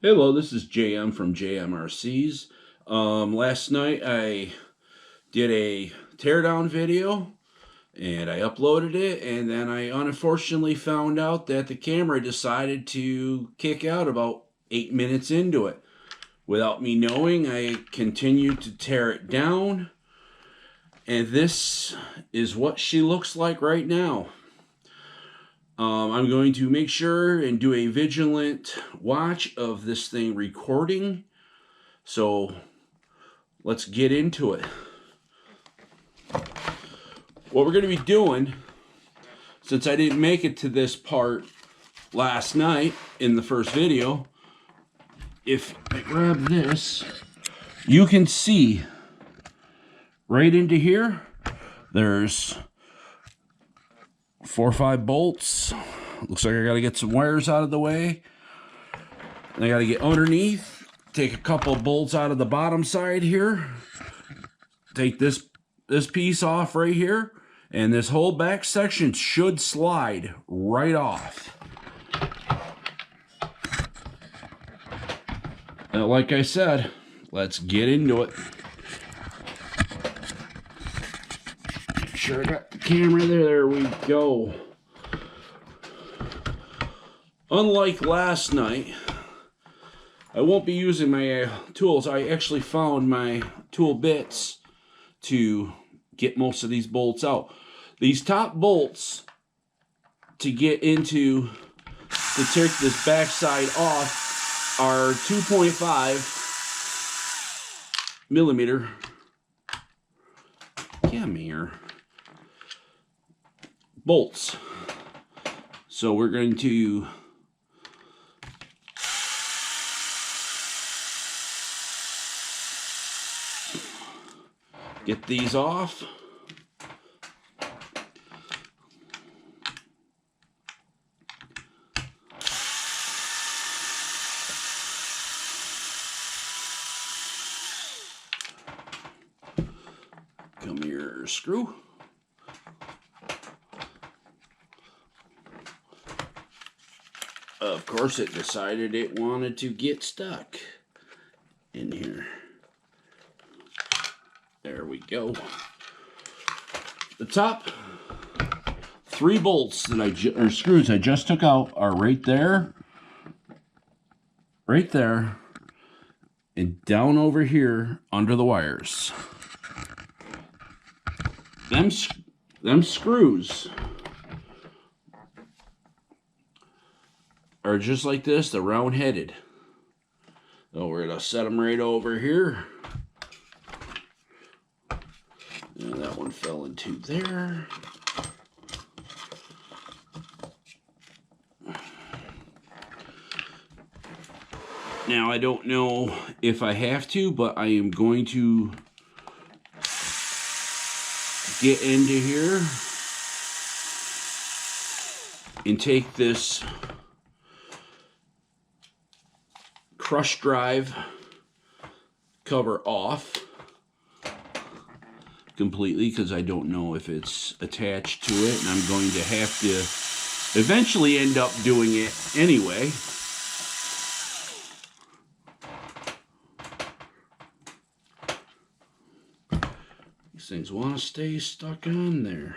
Hello, this is JM from JMRCs. Last night I did a teardown video and I uploaded it, and then I unfortunately found out that the camera decided to kick out about 8 minutes into it. Without me knowing, I continued to tear it down, and this is what she looks like right now. I'm going to make sure and do a vigilant watch of this thing recording. So let's get into it. What we're going to be doing, since I didn't make it to this part last night in the first video, if I grab this, you can see right into here, there's 4 or 5 bolts. Looks like I got to get some wires out of the way. And I got to get underneath, take a couple of bolts out of the bottom side here, take this piece off right here, and this whole back section should slide right off. Now, like I said, let's get into it. Make sure I got the camera there. There we go. Unlike last night, I won't be using my tools. I actually found my tool bits to get most of these bolts out. These top bolts, to get into, to take this backside off, are 2.5 millimeter. Come here. Bolts. So we're going to get these off. Come here, screw. Of course, it decided it wanted to get stuck in here. There we go. The top 3 bolts that or screws I just took out are right there, and down over here under the wires. Them screws are just like this. They're round-headed. So we're gonna set them right over here. And that one fell into there. Now, I don't know if I have to, but I am going to get into here and take this crush drive cover off completely, because I don't know if it's attached to it, and I'm going to have to eventually end up doing it anyway. These things want to stay stuck on there.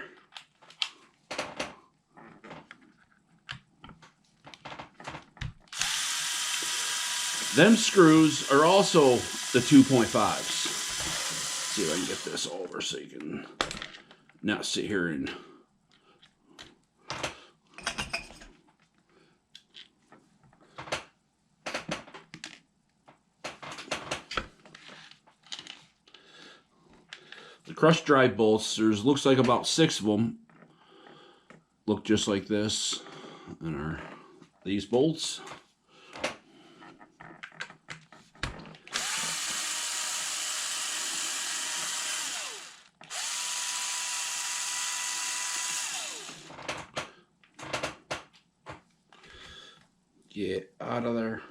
Them screws are also the 2.5s. See if I can get this over so you can not sit here and the crush drive bolts. There's looks like about 6 of them. Look just like this, and are these bolts. Get out of there.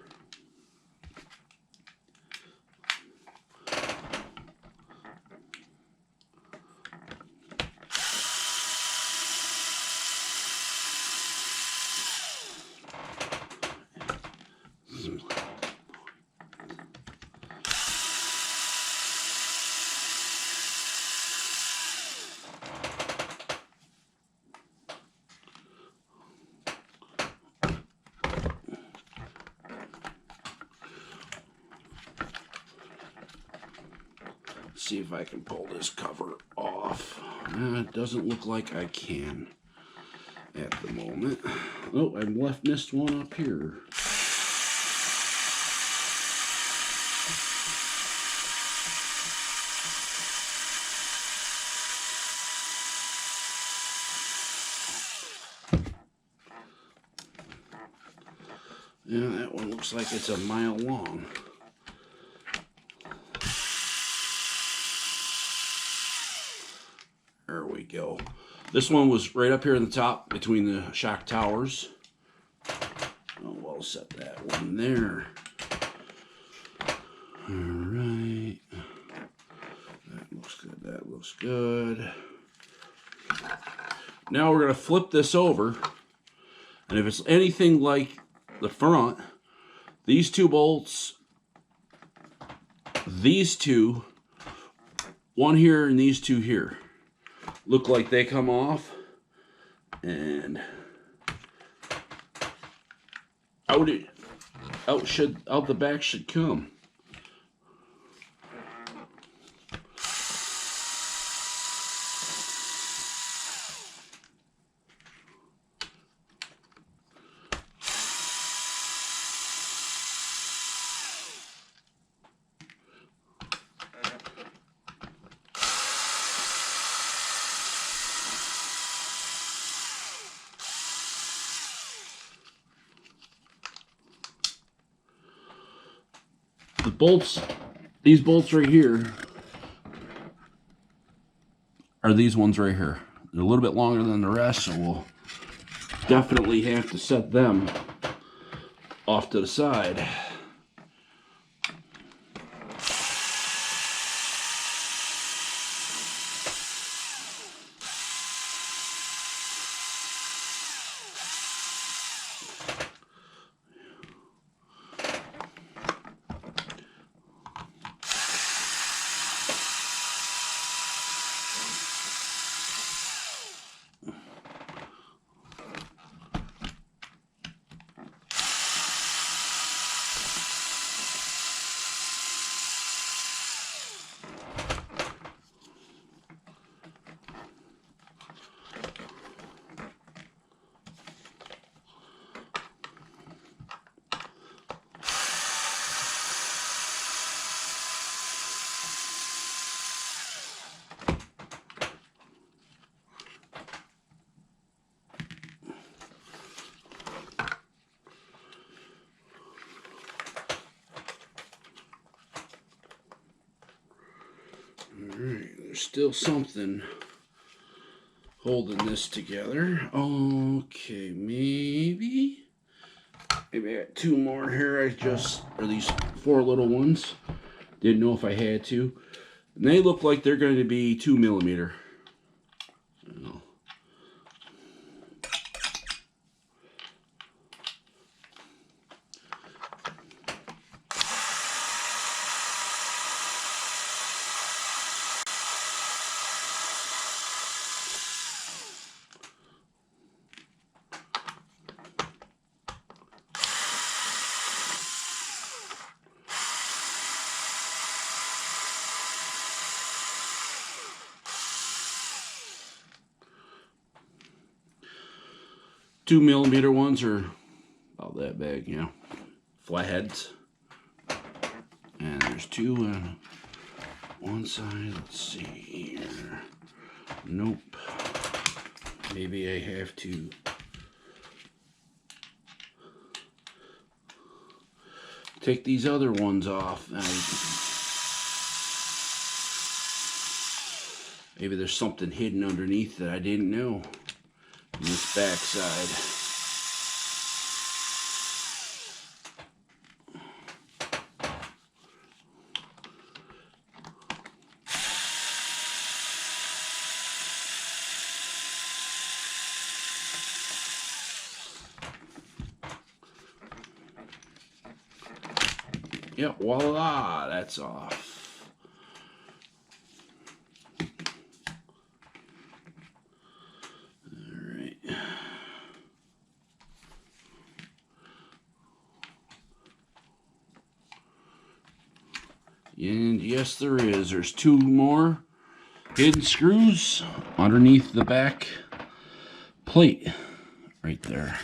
see if I can pull this cover off. It doesn't look like I can at the moment. Oh, I missed one up here. Yeah, that one looks like it's a mile long. There we go. This one was right up here in the top between the shock towers. Oh, we'll set that one there. Alright. That looks good. That looks good. Now we're going to flip this over. And if it's anything like the front, these two bolts, these two, one here and these two here, look like they come off, and out the back should come. The bolts, these bolts right here, are these ones right here. They're a little bit longer than the rest, so we'll definitely have to set them off to the side. Alright, there's still something holding this together. Okay, maybe I got two more here. Or these four little ones. Didn't know if I had to. And they look like they're going to be 2mm. Two-millimeter ones are about that big, you know, flatheads. And there's two on one side. Let's see here. Nope. Maybe I have to take these other ones off. Maybe there's something hidden underneath that I didn't know. This back side. Yep, voila, that's off. And yes, there is. There's 2 more hidden screws underneath the back plate right there.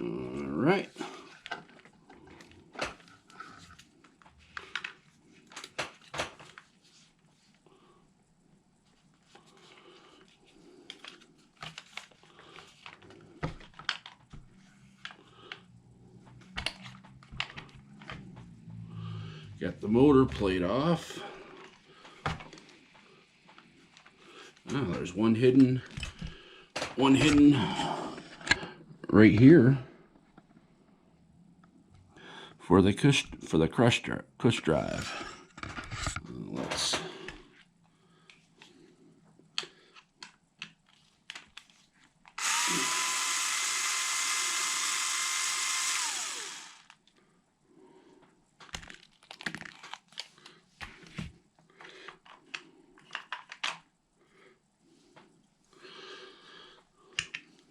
Alright. Got the motor plate off. Oh, there's one hidden right here for the crush drive. Let's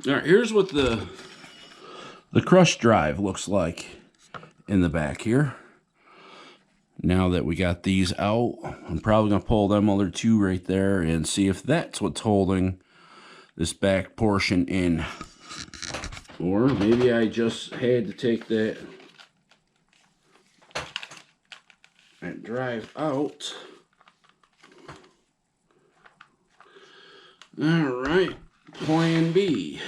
all right, here's what the crush drive looks like in the back here. Now that we got these out, I'm probably going to pull them other 2 right there and see if that's what's holding this back portion in. Or maybe I just had to take that drive out. Alright, plan B.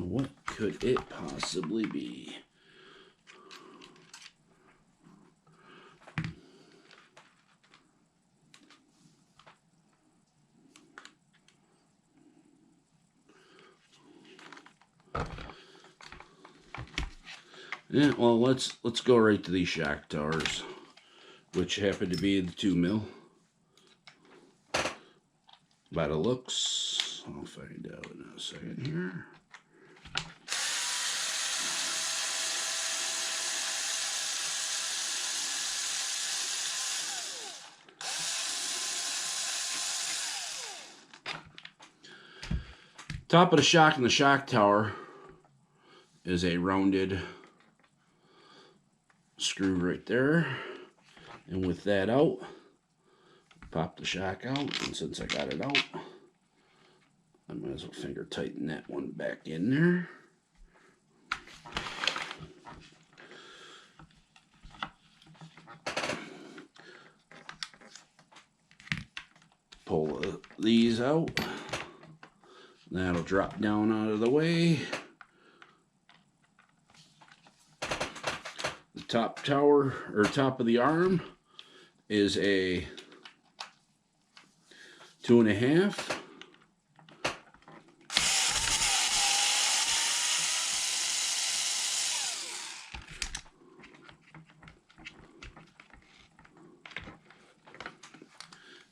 What could it possibly be? Yeah, well, let's go right to these shock towers, which happen to be the 2 mil. By the looks, I'll find out in a second here. Top of the shock in the shock tower is a rounded screw right there. And with that out, pop the shock out. And since I got it out, I might as well finger tighten that one back in there. Pull these out. That'll drop down out of the way. The top tower, or top of the arm, is a 2.5.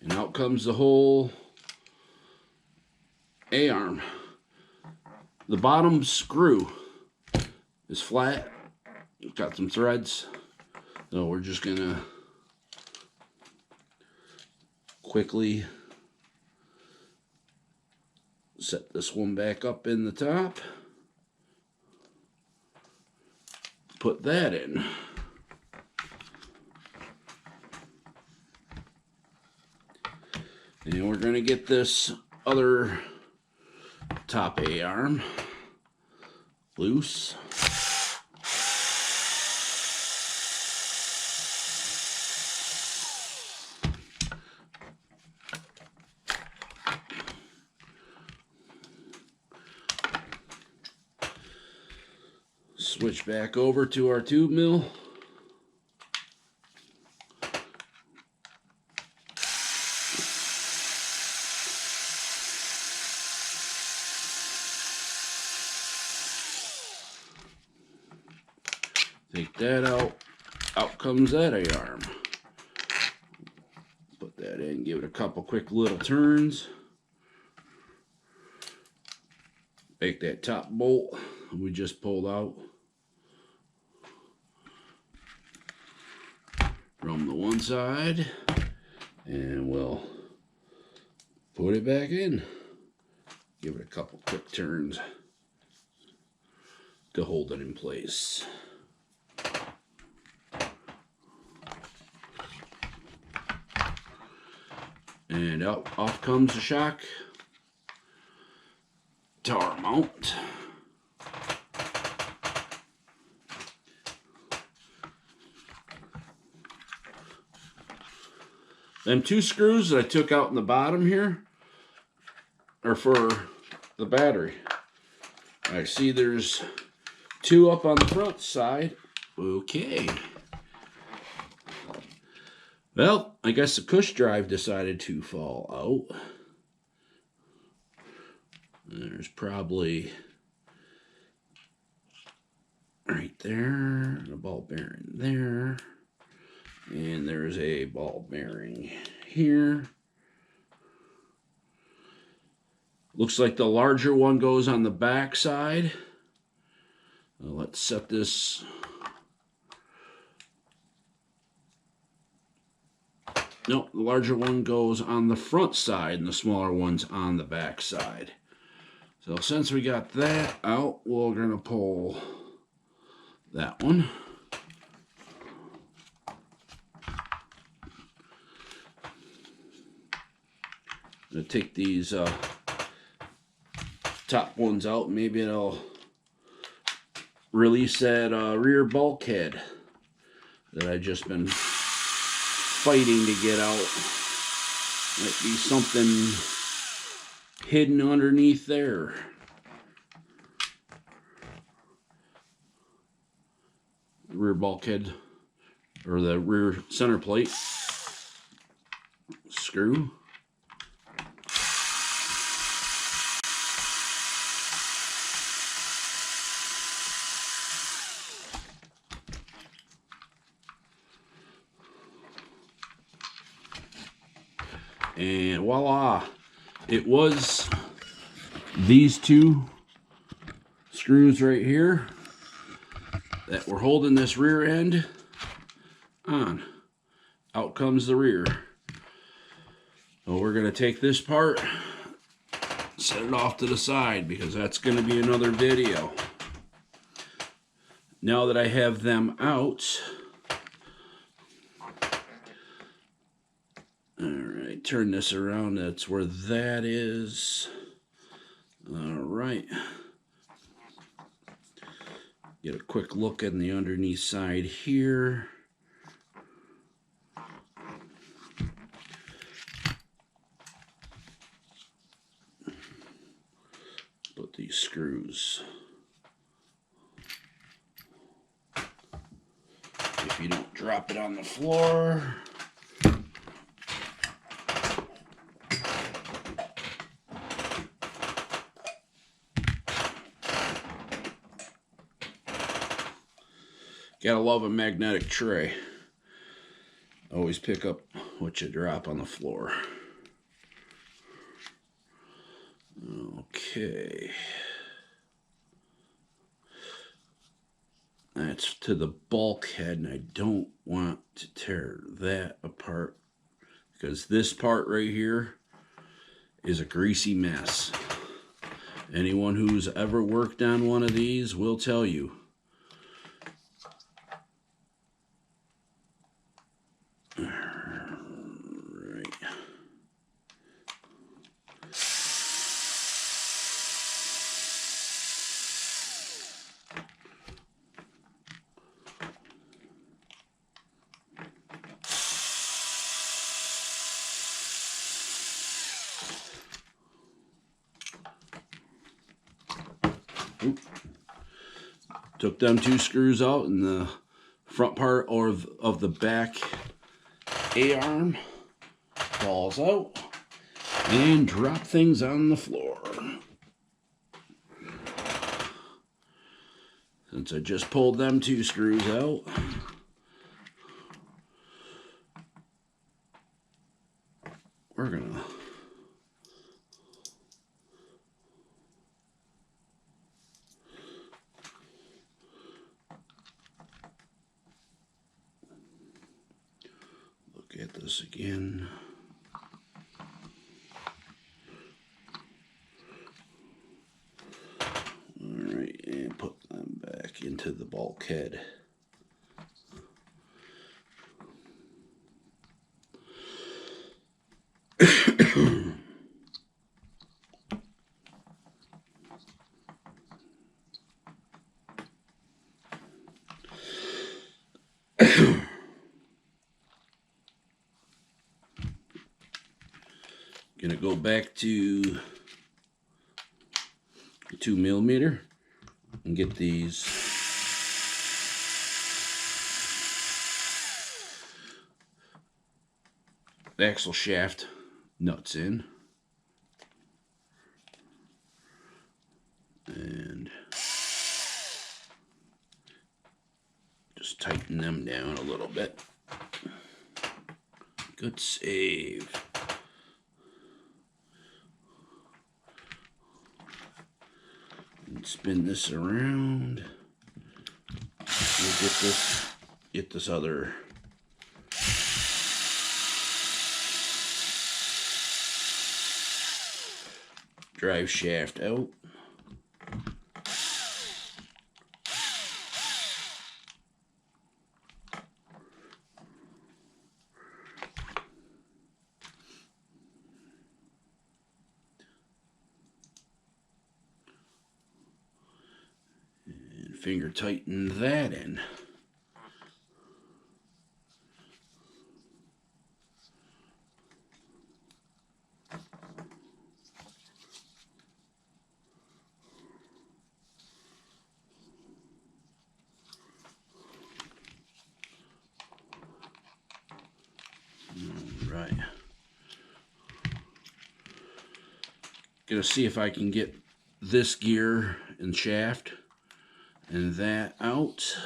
And out comes the whole A-arm. The bottom screw is flat. It's got some threads. So we're just gonna quickly set this one back up in the top. Put that in. And we're gonna get this other top A-arm loose. Switch back over to our tube mill. Take that out. Out comes that A-arm. Put that in, give it a couple quick little turns. Take that top bolt we just pulled out from the one side, and we'll put it back in. Give it a couple quick turns to hold it in place. And out, off comes the shock tower mount. Them two screws that I took out in the bottom here are for the battery. I see there's two up on the front side. Okay. Well, I guess the push drive decided to fall out. There's probably right there a ball bearing there, and there's a ball bearing here. Looks like the larger one goes on the back side. Let's set this. No, the larger one goes on the front side and the smaller one's on the back side. So since we got that out, we're going to pull that one. I'm going to take these top ones out. Maybe it'll release that rear bulkhead that I've just been fighting to get out. Might be something hidden underneath there. Rear bulkhead, or the rear center plate screw. And voila, it was these two screws right here that were holding this rear end on. Out comes the rear. So we're going to take this part, set it off to the side, because that's going to be another video. Now that I have them out, alright, turn this around, that's where that is. Alright. Get a quick look at the underneath side here. Put these screws. If you don't drop it on the floor. Gotta love a magnetic tray. Always pick up what you drop on the floor. Okay. That's to the bulkhead, and I don't want to tear that apart because this part right here is a greasy mess. Anyone who's ever worked on one of these will tell you. Took them two screws out, and the front part of the back A-arm falls out, and drop things on the floor. Since I just pulled them 2 screws out, we're gonna look at this again. Alright, and put them back into the bulkhead. Gonna go back to 2mm and get these axle shaft nuts in, and just tighten them down a little bit. Good save. And spin this around. We'll get this other drive shaft out. And finger tighten that in. Right. Gonna see if I can get this gear and shaft and that out.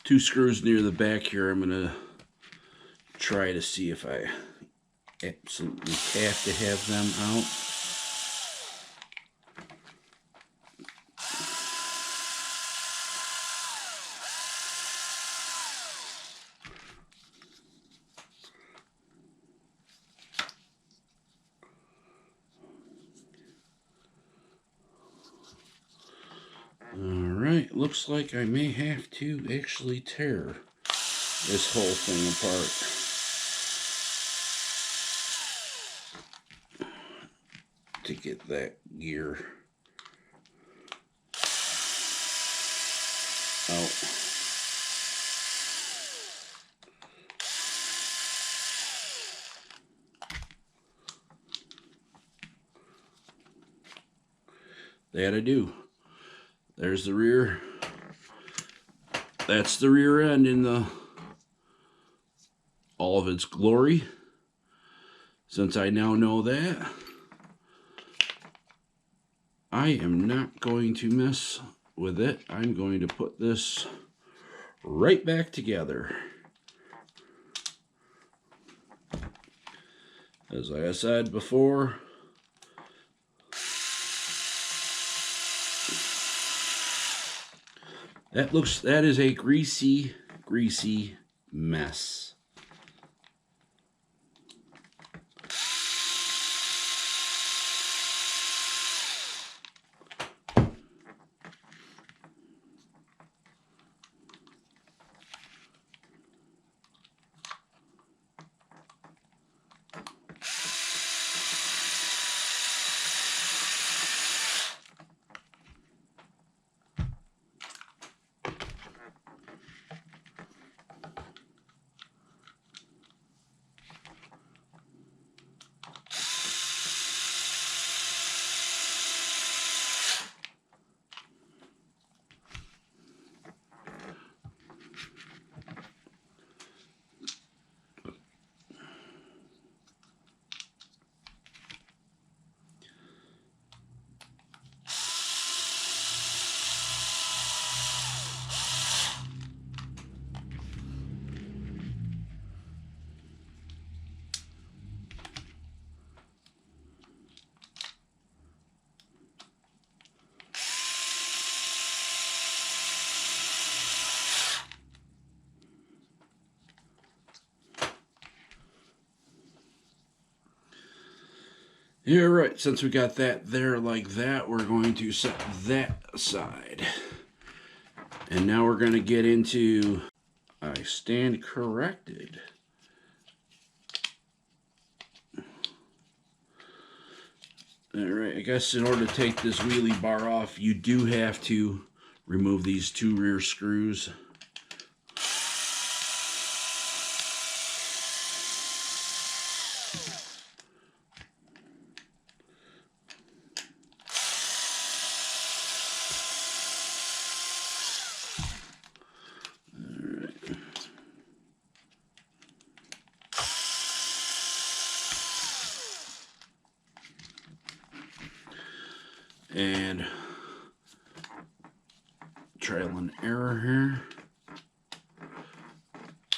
Two screws near the back here. I'm gonna try to see if I absolutely have to have them out. Alright, looks like I may have to actually tear this whole thing apart to get that gear out. That I do. There's the rear. That's the rear end in all of its glory. Since I now know that, I am not going to mess with it. I'm going to put this right back together. As I said before, that is a greasy mess. Yeah, right. Since we got that there like that, we're going to set that aside. And now we're going to get into, I stand corrected. Alright, I guess in order to take this wheelie bar off, you do have to remove these two rear screws. And trial and error here.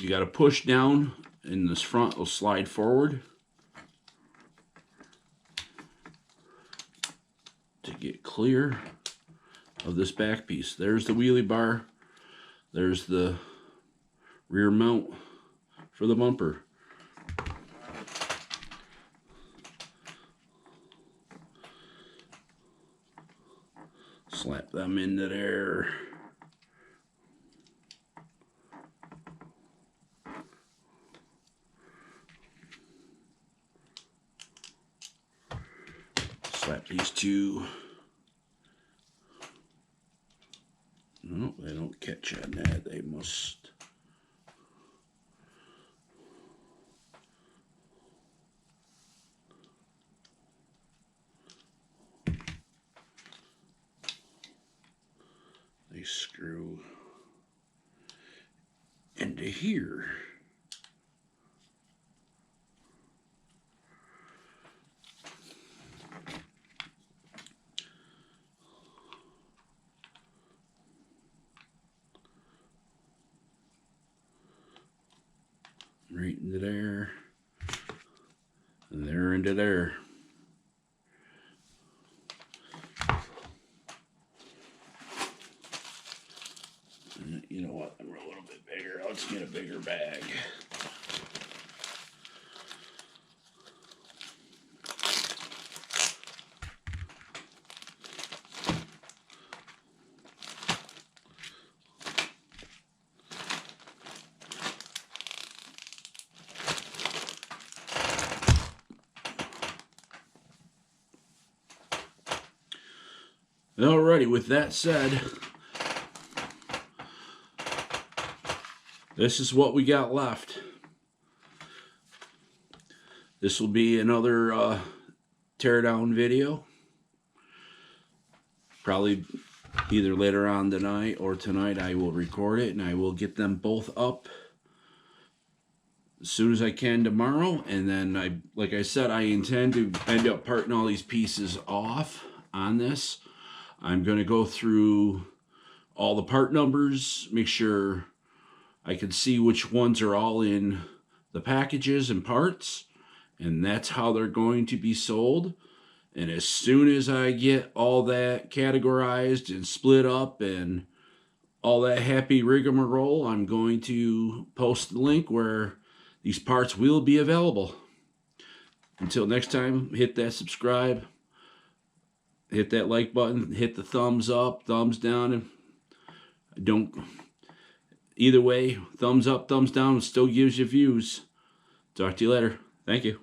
You got to push down, and this front will slide forward to get clear of this back piece. There's the wheelie bar. There's the rear mount for the bumper. Slap them into there. Slap these two. No, they don't catch on that. They must. They screw into here. Right into there. And there into there. You know what? I'm a little bit bigger. Let's get a bigger bag. Alrighty, with that said, this is what we got left. This will be another teardown video. Probably either later on tonight or tonight I will record it, and I will get them both up as soon as I can tomorrow. And then, like I said, I intend to end up parting all these pieces off on this. I'm going to go through all the part numbers, make sure I can see which ones are all in the packages and parts, and that's how they're going to be sold. And as soon as I get all that categorized and split up and all that happy rigmarole, I'm going to post the link where these parts will be available. Until next time, hit that subscribe, hit that like button, hit the thumbs up, thumbs down, and either way, thumbs up, thumbs down, still gives you views. Talk to you later. Thank you.